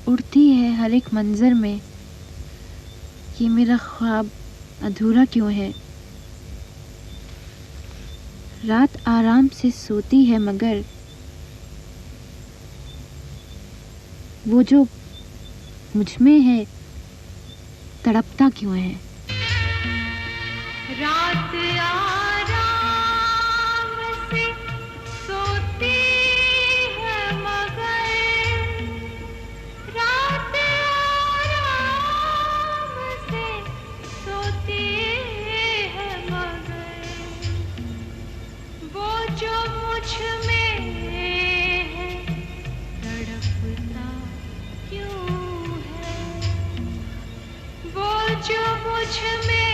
उड़ती है हर एक मंजर में, ये मेरा ख्वाब अधूरा क्यों है। रात आराम से सोती है मगर वो जो मुझ में है तड़पता क्यों है। रात आराम से सोती है मगर, रात आराम से सोती है मगर, वो जो मुझ में है तड़पता क्यों है, वो जो मुझ में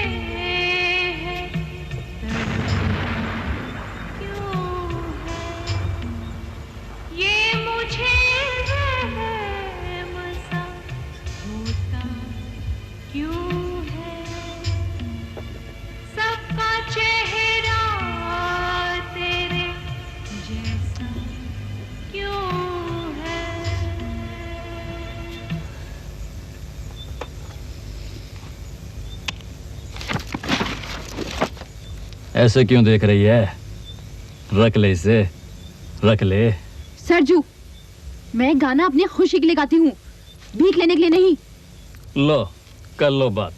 ऐसे क्यों देख रही है? रख ले इसे, रख ले। सरजू, मैं गाना अपनी खुशी के लिए गाती हूँ, भीख लेने के लिए नहीं। लो कर लो बात।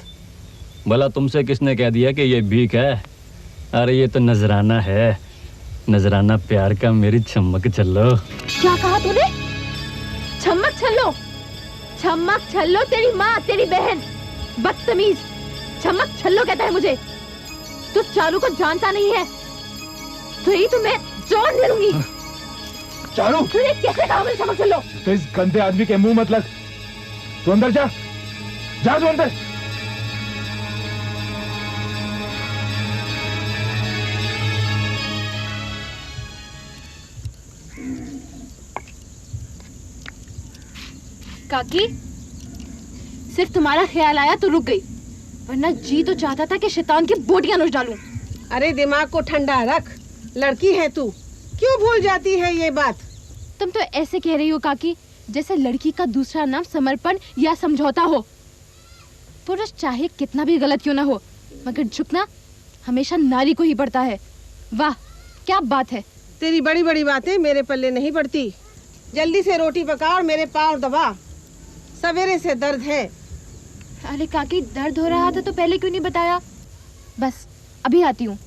भला तुमसे किसने कह दिया कि ये भीख है? अरे ये तो नजराना है, नजराना प्यार का मेरी चमक छल्लो। क्या कहा तूने? चमक छल्लो? चमक छल्लो तेरी माँ, तेरी बहन, बदतमीज। चमक छल्लो कहता है मुझे। तू चारू को जानता नहीं है, तो ही तो मैं जान ले लूंगी। चारू, तूने कैसे कहा मुझे चमक छल्लो? तो इस गंदे आदमी के मुंह मत लग। तू अंदर जा, जा तू अंदर। काकी, सिर्फ तुम्हारा ख्याल आया तो रुक गई, वरना जी तो चाहता था कि शैतान की बोटियां नोच डालूं। अरे दिमाग को ठंडा रख, लड़की है तू, क्यों भूल जाती है ये बात? तुम तो ऐसे कह रही हो काकी जैसे लड़की का दूसरा नाम समर्पण या समझौता हो। पुरुष चाहे कितना भी गलत क्यों ना हो, मगर झुकना हमेशा नारी को ही पड़ता है। वाह क्या बात है। तेरी बड़ी बड़ी बातें मेरे पल्ले नहीं पड़ती। जल्दी से रोटी पका और मेरे पाँव दबा, सवेरे से दर्द है। अरे काकी, दर्द हो रहा था तो पहले क्यों नहीं बताया? बस अभी आती हूँ।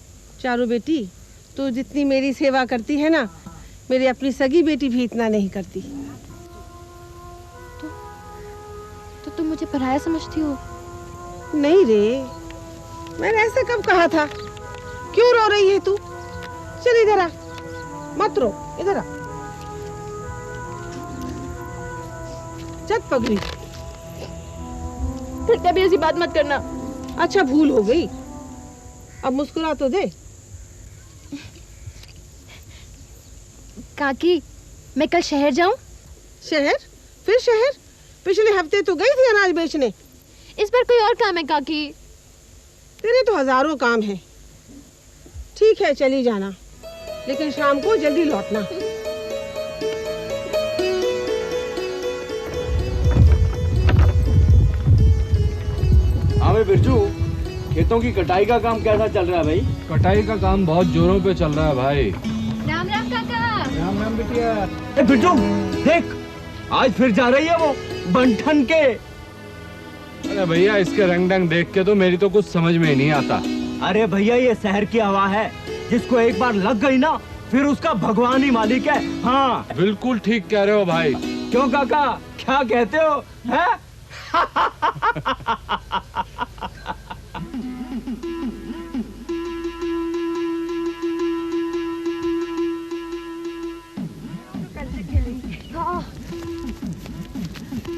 चारू बेटी, तू जितनी मेरी सेवा करती है ना, मेरी अपनी सगी बेटी भी इतना नहीं करती। तो तुम मुझे पराया समझती हो? नहीं रे, मैंने ऐसे कब कहा था? क्यों रो रही है तू? चल इधर आ, मत रो, इधर आ। चल पगली, फिर कभी ऐसी बात मत करना। अच्छा भूल हो गई, अब मुस्कुरा तो दे। काकी, मैं कल शहर जाऊं? शहर? फिर शहर? पिछले हफ्ते तो गई थी अनाज बेचने। इस बार कोई और काम है काकी? तेरे तो हजारों काम हैं। ठीक है चली जाना, लेकिन शाम को जल्दी लौटना। हाँ बिरजू, खेतों की कटाई का काम कैसा चल रहा है भाई? कटाई का काम बहुत जोरों पे चल रहा है भाई। राम राम काका। राम राम बिटिया। बिरजू देख, आज फिर जा रही है वो बंठन के। अरे भैया, इसके रंग ढंग देख के तो मेरी तो कुछ समझ में ही नहीं आता। अरे भैया, ये शहर की हवा है, जिसको एक बार लग गई ना फिर उसका भगवान ही मालिक है। हाँ बिल्कुल ठीक कह रहे हो भाई। क्यों काका, क्या कहते हो? है?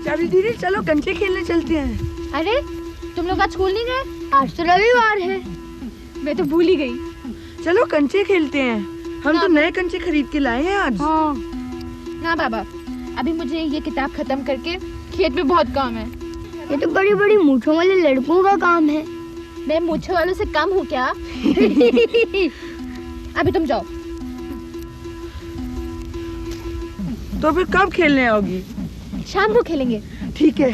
चाबी दीदी, चलो कंचे खेलने चलते हैं। अरे तुम लोग आज स्कूल नहीं गए? आज तो रविवार है। मैं तो भूल ही गई। चलो कंचे खेलते हैं, हम तो नए कंचे खरीद के लाए हैं आज। हाँ। ना बाबा, अभी मुझे ये किताब खत्म करके खेत में बहुत काम है। ये तो बड़ी बड़ी मूंछों वाले लड़कों का काम है। मैं मूंछों वालों से कम हूँ क्या? अभी तुम जाओ। तो फिर कब खेलने आओगी? शाम को खेलेंगे। ठीक है।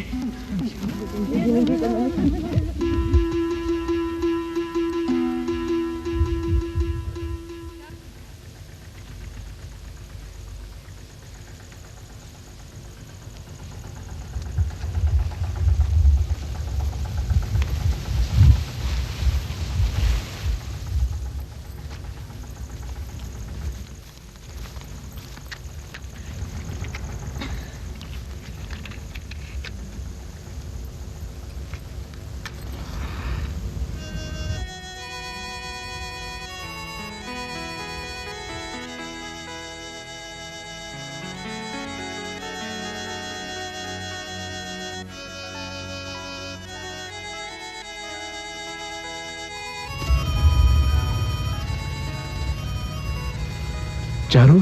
चारू,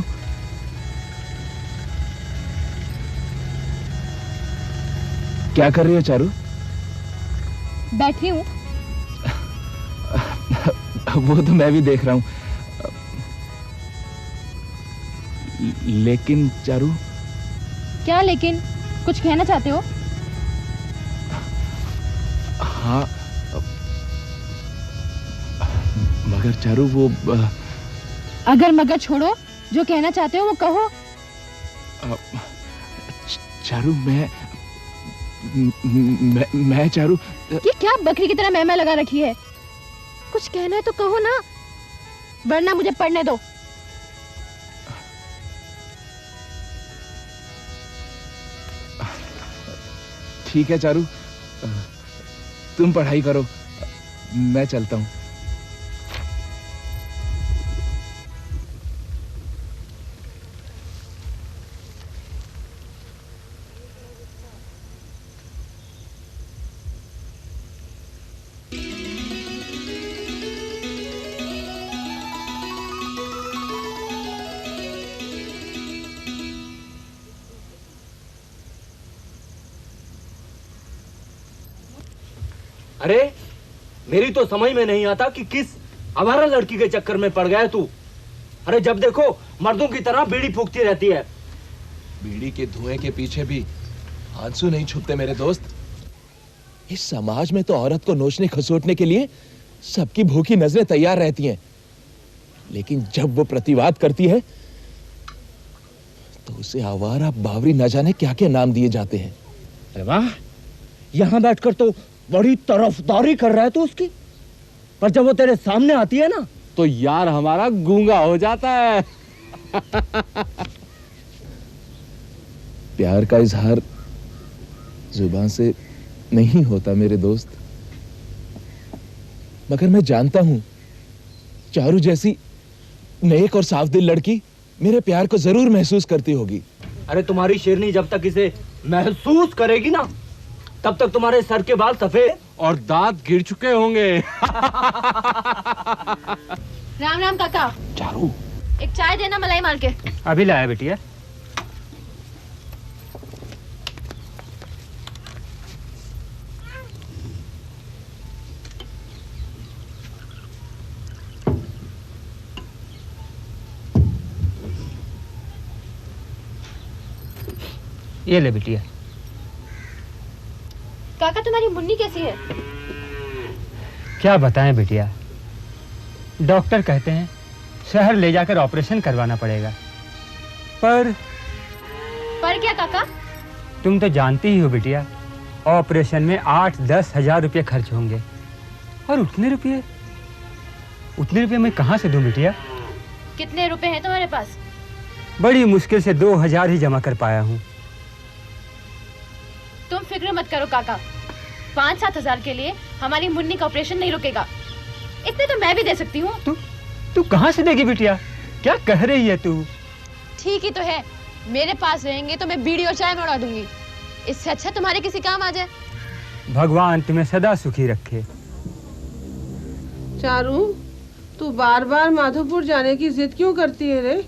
क्या कर रही हो चारू? बैठी हूँ। वो तो मैं भी देख रहा हूँ, लेकिन चारू। क्या लेकिन? कुछ कहना चाहते हो? हाँ, मगर चारू वो अगर मगर छोड़ो, जो कहना चाहते हो वो कहो। चारू मैं चारू। ये क्या बकरी की तरह मैं लगा रखी है? कुछ कहना है तो कहो ना, वरना मुझे पढ़ने दो। ठीक है चारू, तुम पढ़ाई करो, मैं चलता हूँ। अरे मेरी तो समझ में नहीं आता कि किस आवारा लड़की के चक्कर में पड़ गया तू। अरे जब देखो मर्दों की तरह बीड़ी फूकती रहती है। बीड़ी के धुएं के पीछे भी आंसू नहीं छुपते मेरे दोस्त। इस समाज में तो औरत को नोचने खसोटने के लिए सबकी भूखी नजरें तैयार रहती हैं, लेकिन जब वो प्रतिवाद करती है तो उसे आवारा बावरी न जाने क्या क्या नाम दिए जाते हैं। अरे वाह, यहाँ बैठकर तो बड़ी तरफदारी कर रहा है तू उसकी, पर जब वो तेरे सामने आती है ना तो यार हमारा गूंगा हो जाता है। प्यार का इजहार जुबान से नहीं होता मेरे दोस्त, मगर मैं जानता हूं चारू जैसी नेक और साफ दिल लड़की मेरे प्यार को जरूर महसूस करती होगी। अरे तुम्हारी शेरनी जब तक इसे महसूस करेगी ना, तब तक तुम्हारे सर के बाल सफेद और दांत गिर चुके होंगे। राम राम काका। चारू, एक चाय देना मलाई मार के। अभी लाया बेटिया। ये ले बेटिया। काका तुम्हारी मुन्नी कैसी है? क्या बताएं बेटिया, डॉक्टर कहते हैं शहर ले जाकर ऑपरेशन करवाना पड़ेगा। पर क्या काका? तुम तो जानती ही हो बेटिया, ऑपरेशन में 8-10 हजार रुपये खर्च होंगे, और उतने रुपये मैं कहाँ से दूं बेटिया? कितने रुपए हैं तुम्हारे पास? बड़ी मुश्किल से 2000 ही जमा कर पाया हूँ। तुम फिक्र मत करो काका, 5-7 हजार के लिए हमारी मुन्नी का ऑपरेशन नहीं रुकेगा। इतने तो मैं भी दे सकती हूँ। तू कहाँ से देगी बिटिया? क्या कह रही है तू? ठीक ही तो है, मेरे पास रहेंगे तो मैं बीड़ी और चाय में उड़ा दूंगी। इससे अच्छा तुम्हारे किसी काम आ जाए। भगवान तुम्हें सदा सुखी रखे। चारू, तू बार बार माधोपुर जाने की जिद क्यों करती है रे?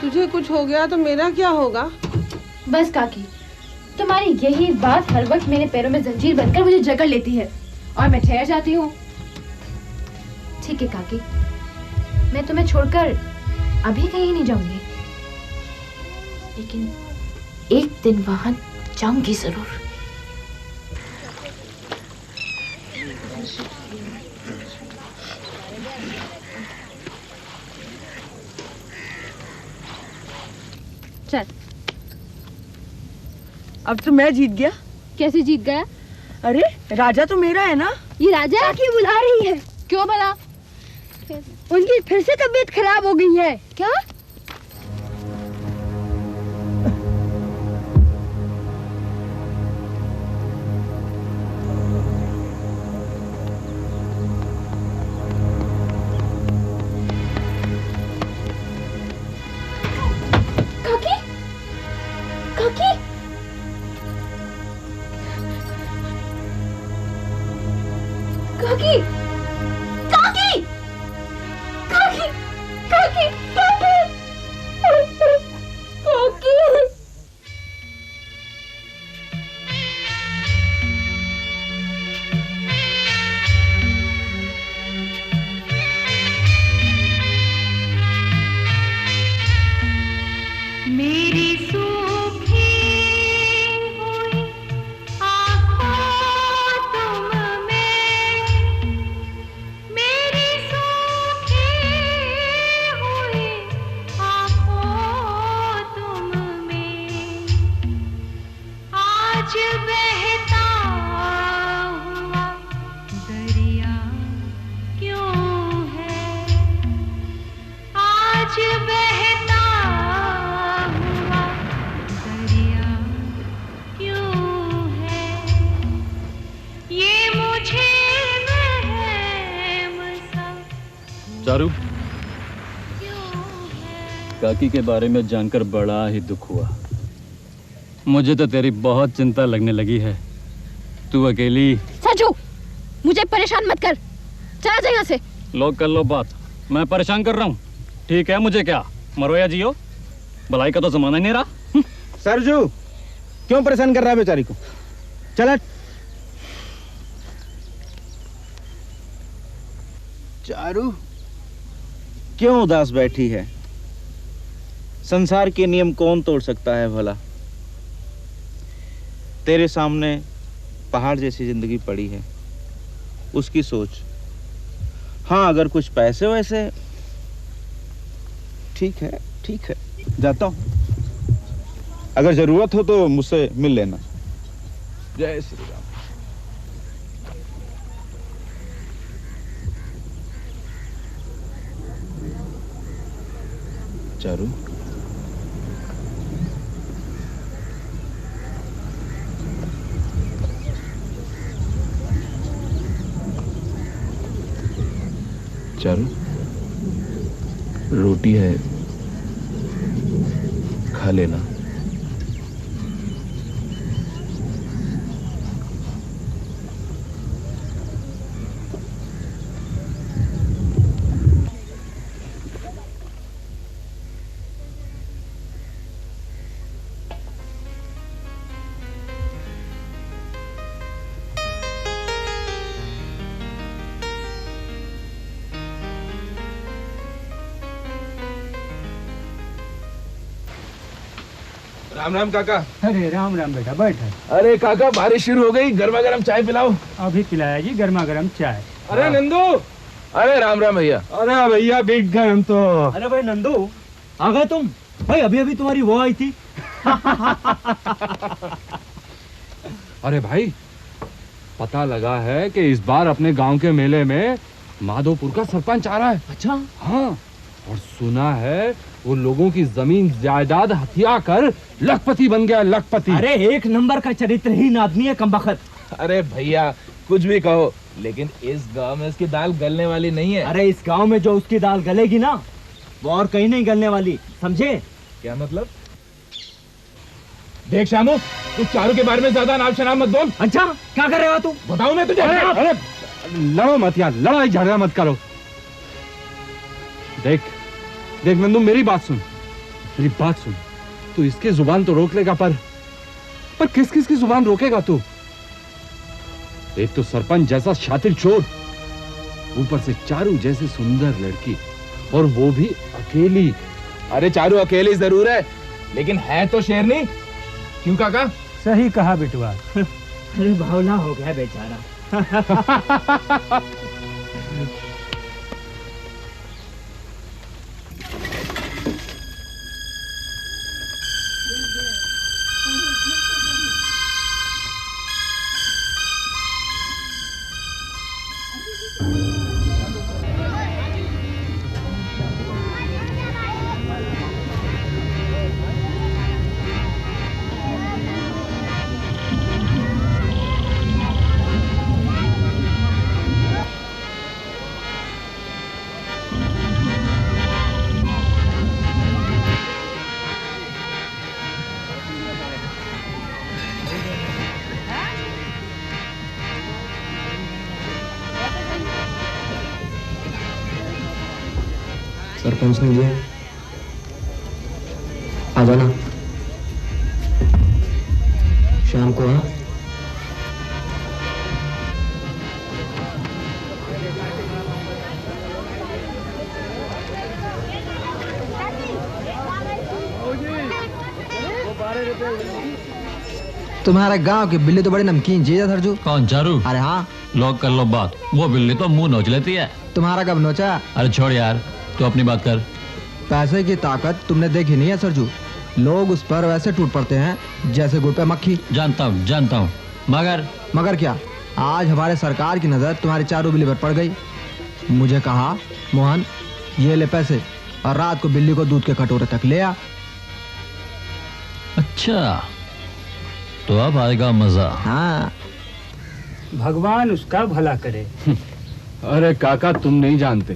तुझे कुछ हो गया तो मेरा क्या होगा? बस काकी, तुम्हारी यही बात हर वक्त मेरे पैरों में जंजीर बनकर मुझे जकड़ लेती है और मैं ठहर जाती हूँ। ठीक है काकी, मैं तुम्हें छोड़कर अभी कहीं नहीं जाऊंगी, लेकिन एक दिन वहां जाऊंगी जरूर। चल, अब तो मैं जीत गया। कैसे जीत गया? अरे राजा तो मेरा है ना। ये राजा की बुला रही है। क्यों भला? उनकी फिर से तबीयत खराब हो गई है। क्या? काकी? काकी? काकी? काकी? काकी? काकी? काकी? काकी? मेरी सूखी हुई आँखों तुम में, मेरी सूखी हुई आँखों तुम में, आज बहता हुआ दरिया क्यों है, आज बहता हुआ दरिया क्यों है, ये मुझे वहम सा चारू, क्यों है। काकी के बारे में जानकर बड़ा ही दुख हुआ। मुझे तो तेरी बहुत चिंता लगने लगी है। तू अकेली। सचू, मुझे परेशान मत कर, चला जा यहाँ से। लो कर लो बात, मैं परेशान कर रहा हूँ? ठीक है, मुझे क्या, मरो या जियो, भलाई का तो जमाना ही नहीं रहा। सरजू, क्यों परेशान कर रहा है बेचारी को? चल हट। चारू क्यों उदास बैठी है? संसार के नियम कौन तोड़ सकता है भला? तेरे सामने पहाड़ जैसी जिंदगी पड़ी है, उसकी सोच। हाँ, अगर कुछ पैसे वैसे, ठीक है, ठीक है, जाता हूं। अगर जरूरत हो तो मुझसे मिल लेना। जय श्री राम। चारू, चारू, रोटी है, खा लेना। राम राम काका। अरे राम राम बेटा, बैठ। अरे काका, बारिश शुरू हो गई, गर्मा गर्म चाय पिलाओ। अभी पिलाया जी गर्मा गर्म चाय। अरे नंदू। अरे राम राम भैया। अरे भैया बिक गए हम तो। अरे भाई नंदू, आ गए तुम? भाई अभी अभी तुम्हारी वो आई थी। अरे भाई, पता लगा है कि इस बार अपने गांव के मेले में माधोपुर का सरपंच आ रहा है। अच्छा? हाँ, और सुना है वो लोगों की जमीन जायदाद हथिया कर लखपति बन गया, लखपति। अरे एक नंबर का चरित्रहीन आदमी है कमबख्त। अरे भैया कुछ भी कहो, लेकिन इस गांव में उसकी दाल गलने वाली नहीं है। अरे इस गांव में जो उसकी दाल गलेगी ना, वो और कहीं नहीं गलने वाली, समझे? क्या मतलब? देख श्यामू, तू चारू के बारे में ज्यादा नाम शनाम मत बोल। अच्छा, क्या कर रहे हो तू? बताऊं मैं तुझे? अरे लड़ो मत यार, लड़ाई झगड़ा मत करो। देख देख नंदू, मेरी बात सुन, मेरी बात सुन। तू इसकी जुबान तो रोक लेगा, पर किस किस की जुबान रोकेगा तू? एक तो सरपंच जैसा शातिर चोर, ऊपर से चारू जैसी सुंदर लड़की, और वो भी अकेली। अरे चारू अकेली जरूर है, लेकिन है तो शेरनी। क्यों काका, सही कहा बिटुआ। अरे भावना हो गया बेचारा। सरपंच ने दिया, आ जाना शाम को। हाँ, तुम्हारे गांव की बिल्ली तो बड़ी नमकीन चीज है सरजू। कौन चारू? अरे हाँ, लोग कर लो बात, वो बिल्ली तो मुंह नोच लेती है। तुम्हारा कब नोचा? अरे छोड़ यार, तू अपनी बात कर। पैसे की ताकत तुमने देखी नहीं है सरजू। लोग उस पर वैसे टूट पड़ते हैं जैसे गुड़ पे मक्खी। जानता हूँ, मगर क्या, आज हमारे सरकार की नजर तुम्हारी चारू बिल्ली पर पड़ गई। मुझे कहा, मोहन ये ले पैसे और रात को बिल्ली को दूध के कटोरे तक ले आ। अच्छा, तो अब आएगा मजा। हाँ, भगवान उसका भला करे। अरे काका, तुम नहीं जानते,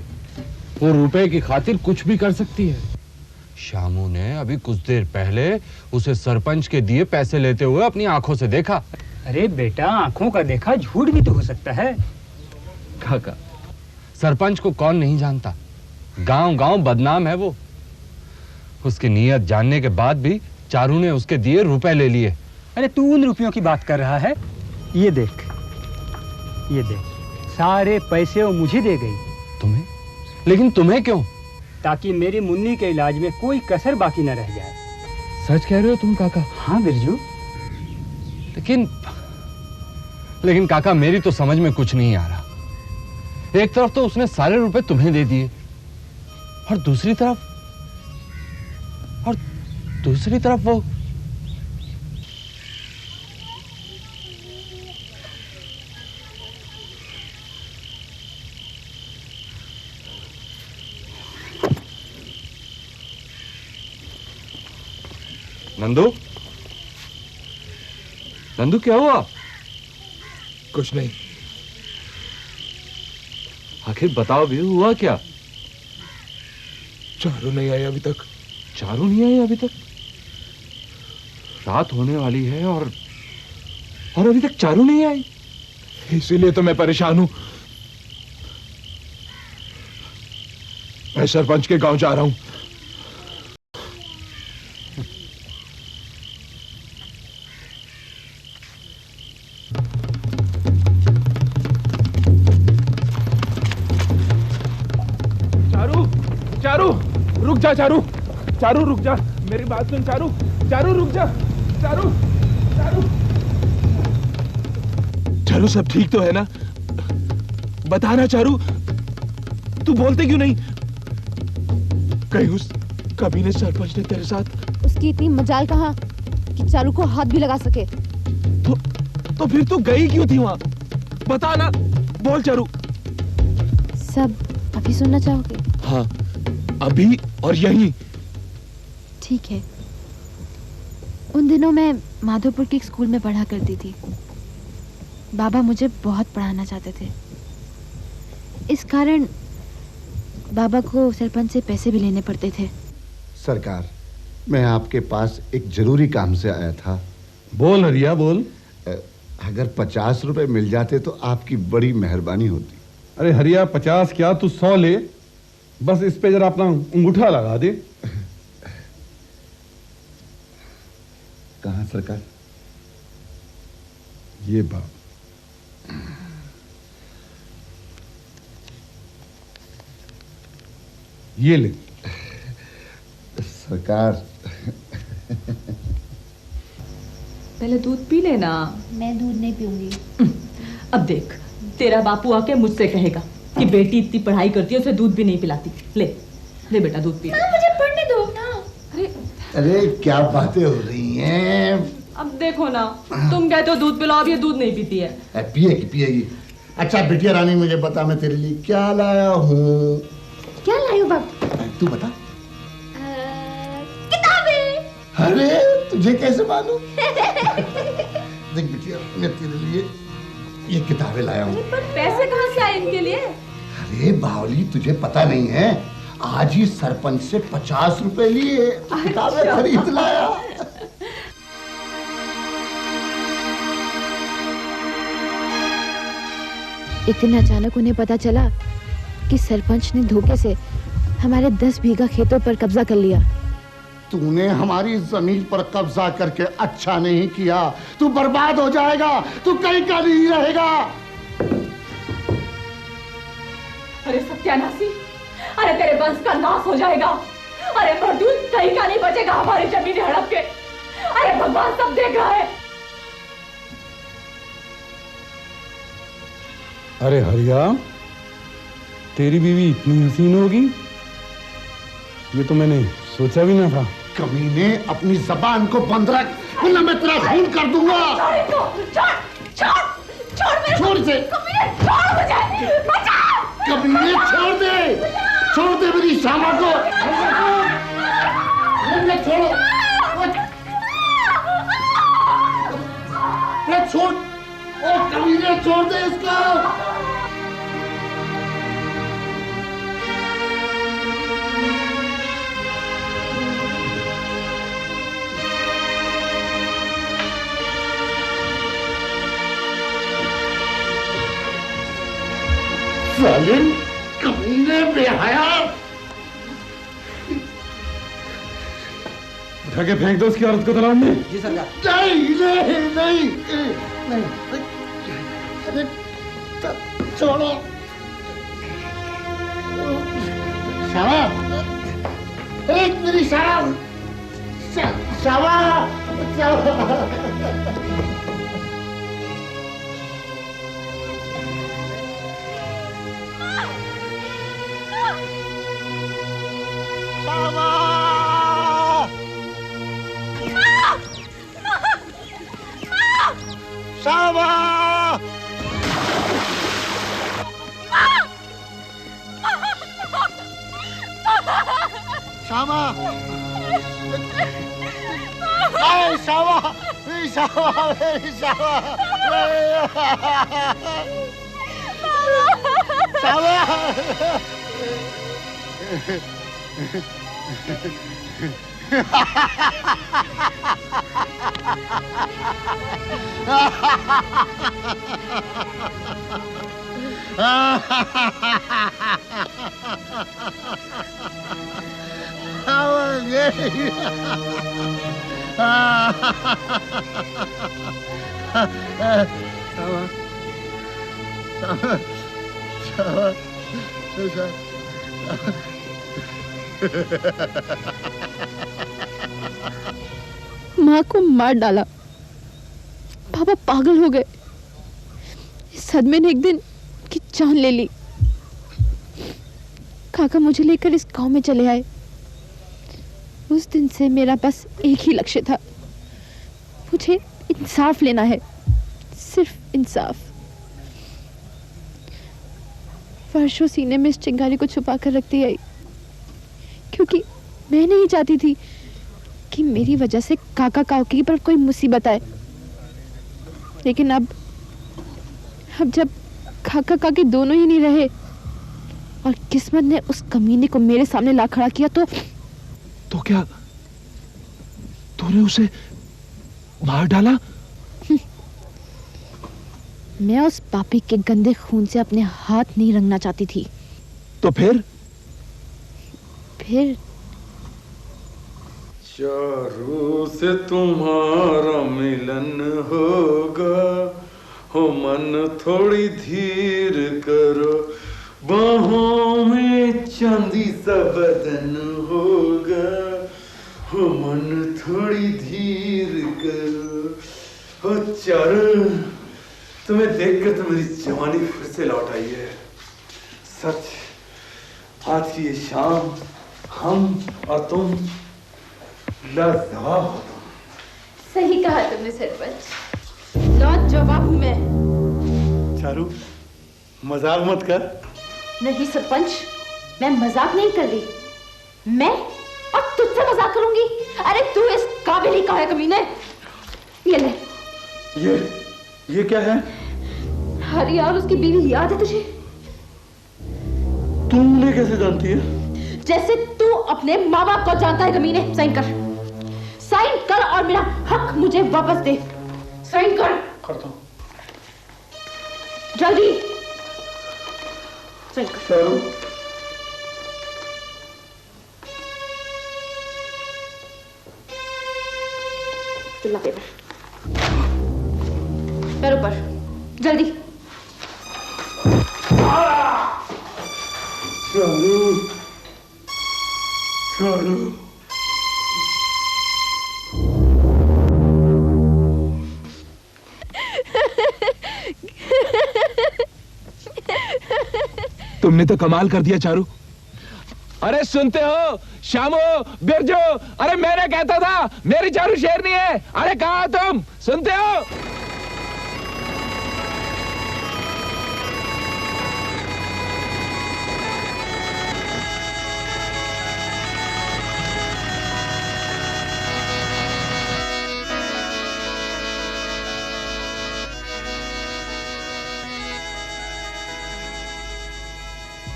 वो रुपए की खातिर कुछ भी कर सकती है। शामू ने अभी कुछ देर पहले उसे सरपंच के दिए पैसे लेते हुए अपनी आंखों से देखा। अरे बेटा, आंखों का देखा झूठ भी तो हो सकता है। काका, सरपंच को कौन नहीं जानता, गांव गांव बदनाम है वो। उसकी नीयत जानने के बाद भी चारू ने उसके दिए रुपए ले लिए। अरे तू उन रुपयों की बात कर रहा है? ये देख, सारे पैसे वो मुझे दे गई। तुम्हें? लेकिन तुम्हें क्यों? ताकि मेरी मुन्नी के इलाज में कोई कसर बाकी न रह जाए। सच कह रहे हो तुम काका? हाँ बिरजू। लेकिन काका, मेरी तो समझ में कुछ नहीं आ रहा। एक तरफ तो उसने सारे रुपए तुम्हें दे दिए और दूसरी तरफ वो। नंदू, क्या हुआ? कुछ नहीं। आखिर बताओ भी, हुआ क्या? चारू नहीं आई अभी तक। चारू नहीं आई अभी तक? रात होने वाली है और अभी तक चारू नहीं आई। इसीलिए तो मैं परेशान हूं। मैं सरपंच के गांव जा रहा हूं। रुक जा चारू रुक जा, मेरी बात सुन चारू रुक जा। चारू सब ठीक तो है ना? बता ना चारू, तू बोलते क्यों नहीं? कहीं उस कमीने सरपंच ने तेरे साथ? उसकी इतनी मजाल कहाँ कि चारू को हाथ भी लगा सके। तो फिर तू गई क्यों थी वहां? बता ना, बोल चारू। सब अभी सुनना चाहोगे? हाँ, अभी और यहीं। ठीक है। उन दिनों मैं माधोपुर के एक स्कूल में पढ़ा करती थी। बाबा मुझे बहुत पढ़ाना चाहते थे। इस कारण बाबा को सरपंच से पैसे भी लेने पड़ते थे। सरकार, मैं आपके पास एक जरूरी काम से आया था। बोल हरिया, बोल। अगर 50 रुपए मिल जाते तो आपकी बड़ी मेहरबानी होती। अरे हरिया, 50 क्या, तू 100 ले। बस इस पे जरा अपना अंगूठा लगा दे। कहाँ सरकार? ये बात। ये ले। सरकार, पहले दूध पी लेना। मैं दूध नहीं पीऊंगी। अब देख, तेरा बापू आके मुझसे कहेगा कि बेटी इतनी पढ़ाई करती है उसे दूध भी नहीं पिलाती। ले ले बेटा दूध पी ले। मुझे पढ़ने दो ना। अरे क्या बातें हो रही हैं? अब देखो ना, तुम कहते हो दूध पिलाओ, अब ये दूध नहीं पीती है। पिएगी पिएगी। अच्छा बिटिया रानी, मुझे बता मैं तेरे लिए क्या लाया हूँ। क्या लाई हो बाप? तू बता। किताबें। अरे तुझे कैसे मालूम? देख बिटिया, मैं तेरे लिए ये किताबें लाया हूँ। पर पैसे कहाँ से आए इनके लिए? अरे बावली, तुझे पता नहीं है, आज ही सरपंच से 50 रुपए लिए किताबें खरीद लाया। एक दिन अचानक उन्हें पता चला कि सरपंच ने धोखे से हमारे 10 बीघा खेतों पर कब्जा कर लिया। तूने हमारी जमीन पर कब्जा करके अच्छा नहीं किया। तू बर्बाद हो जाएगा, तू कहीं का नहीं रहेगा। अरे सत्यानाशी, अरे तेरे वंश का नाश हो जाएगा। अरे मर्दूद, कहीं का नहीं बचेगा हमारी जमीनें हड़प के। अरे भगवान सब देख रहा है। अरे हरिया, तेरी बीवी इतनी हसीन होगी, ये तो मैंने सोचा भी ना था। कमीने, अपनी जबान को बंद रख, वरना मैं तेरा खून कर दूंगा। छोड़ दे कमीने, छोड़ दे मेरी शामा को। छोड़ो, छोड़, ओ कमीने छोड़ दे इसको। जालिम, कमीने, बेहया। उठा के फेंक दो उसकी औरत को तालाब में। जी सरकार। नहीं, अरे छोड़ो। शावा, अरे मेरी शावा, शावा। शावा, शामा, शावा, शावा, मेरी शावा, माँ को मार डाला, पापा पागल हो गए। इस सदमे ने एक दिन की जान ले ली। काका मुझे लेकर इस गांव में चले आए। उस दिन से मेरा बस एक ही लक्ष्य था, मुझे इंसाफ लेना है, सिर्फ इंसाफ। वर्षों सीने में इस चिंगारी को छुपा कर रखती आई, क्योंकि मैं नहीं चाहती थी कि मेरी वजह से काका काकी पर कोई मुसीबत आए। लेकिन अब जब काका काकी दोनों ही नहीं रहे और किस्मत ने उस कमीने को मेरे सामने ला खड़ा किया, तो क्या तूने उसे मार डाला? मैं उस पापी के गंदे खून से अपने हाथ नहीं रंगना चाहती थी। तो फिर चारों से तुम्हारा मिलन होगा, हो मन थोड़ी धीर करो, बाहों में चांदी सा बदन होगा, हो मन थोड़ी धीर करो, ओ चारू, तुम्हें देखकर तो मेरी जवानी फिर से लौट आई है। सच, आज की ये शाम हम और तुम लाजवाब हो। सही कहा तुमने सरपंच, लाजवाब हूं मैं। चारू, मजाक मत कर। नहीं सरपंच, मैं मजाक नहीं कर रही। मैं और तुझसे मजाक करूंगी? अरे तू इस काबिल ही कहाँ है कमीने? ये ले। ये क्या है? अरे यार, उसकी बीवी याद है तुझे? तुमने कैसे जानती है? जैसे तू अपने माँ बाप को जानता है कमीने। साइन कर, साइन कर और मेरा हक मुझे वापस दे। साइन कर। करता हूं। जल्दी साइन कर। चिल्ला पेपर पैर ऊपर, जल्दी। चारू, चारू, तुमने तो कमाल कर दिया चारू। अरे सुनते हो श्यामो, बिरजू, अरे मैंने कहता था मेरी चारू शेरनी है। अरे कहाँ तुम? सुनते हो?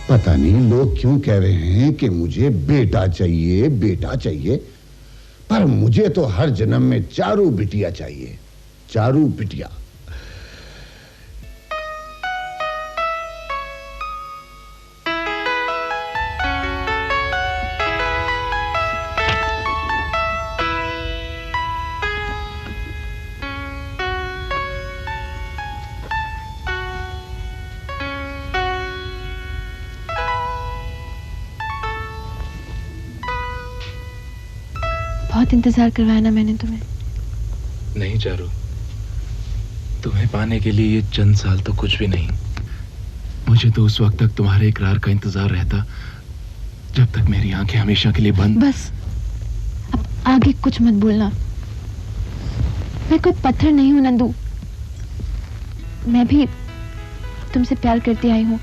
पता नहीं लोग क्यों कह रहे हैं कि मुझे बेटा चाहिए, बेटा चाहिए, पर मुझे तो हर जन्म में चारू बिटिया चाहिए, चारू बिटिया। बहुत इंतजार करवाया ना मैंने तुम्हें। नहीं चारू, तुम्हें पाने के लिए ये चंद साल तो कुछ भी नहीं। मुझे तो उस वक्त तक तुम्हारे इकरार का इंतजार रहता जब तक मेरी आंखें हमेशा के लिए बंद। बस अब आगे कुछ मत बोलना। मैं कोई पत्थर नहीं हूं नंदू। मैं भी तुमसे प्यार करती आई हूं,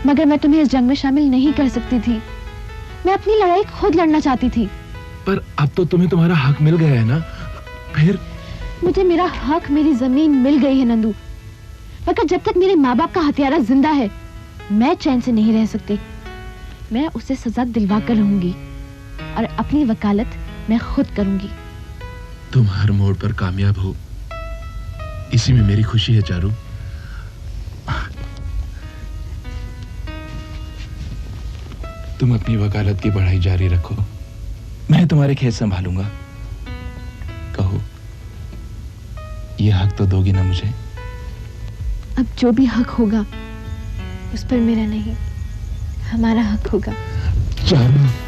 मगर मैं तुम्हें इस जंग में शामिल नहीं कर सकती थी। मैं अपनी लड़ाई खुद लड़ना चाहती थी। पर अब तो तुम्हें तुम्हारा हक मिल गया है ना, फिर? मुझे मेरा हक, मेरी जमीन मिल गई है नंदू, मगर जब तक मेरे माँ बाप का हत्यारा जिंदा है मैं चैन से नहीं रह सकती। मैं उसे सजा दिलवा कर रहूंगी और अपनी वकालत मैं खुद करूंगी। तुम हर मोड़ पर कामयाब हो, इसी में मेरी खुशी है चारू। तुम अपनी वकालत की पढ़ाई जारी रखो, मैं तुम्हारे खेत संभालूंगा। कहो, ये हक तो दोगी ना मुझे? अब जो भी हक होगा उस पर मेरा नहीं, हमारा हक होगा। चारू।